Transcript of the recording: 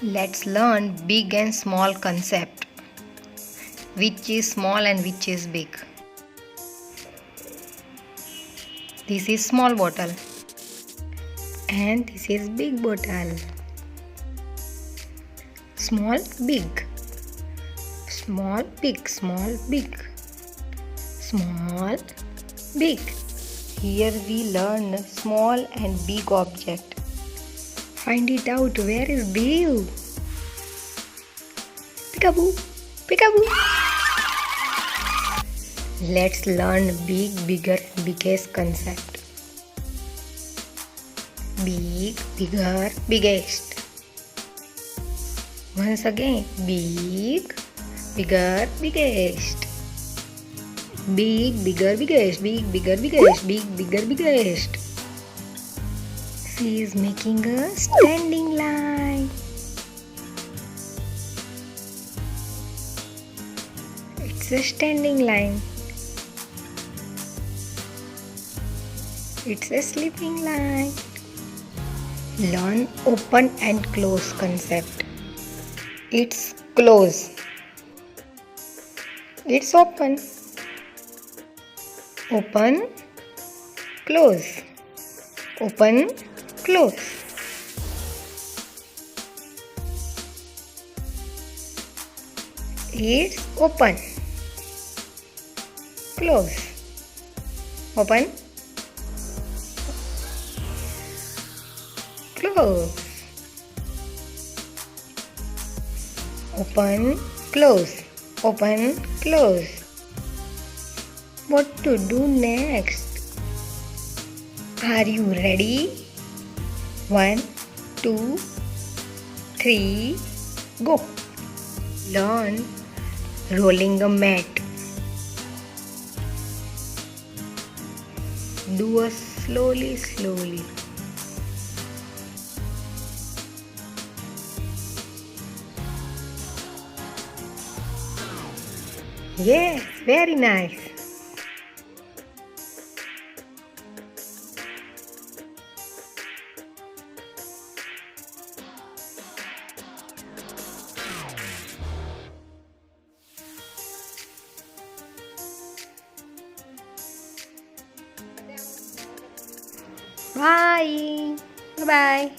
Let's learn big and small concept. Which is small and which is big? This is small bottle and this is big bottle. Small, big. Small, big, small, big. Small, big. Here we learn small and big object. Find it out. Where is Dhiyu? Peekaboo, peekaboo. Let's learn big, bigger, biggest concept. Big, bigger, biggest. Once again, big, bigger, biggest. Big, bigger, biggest. Big, bigger, biggest. Big, bigger, biggest. She is making a standing line. It's a standing line. It's a sleeping line. Learn open and close concept. It's close. It's open. Open, close. Open, close. It's open. Close. Open. Close. Open, close. Open, close. What to do next? Are you ready? 1, 2, 3, go. Learn rolling a mat. Do a slowly, slowly. Yes, very nice. Bye. Bye-bye.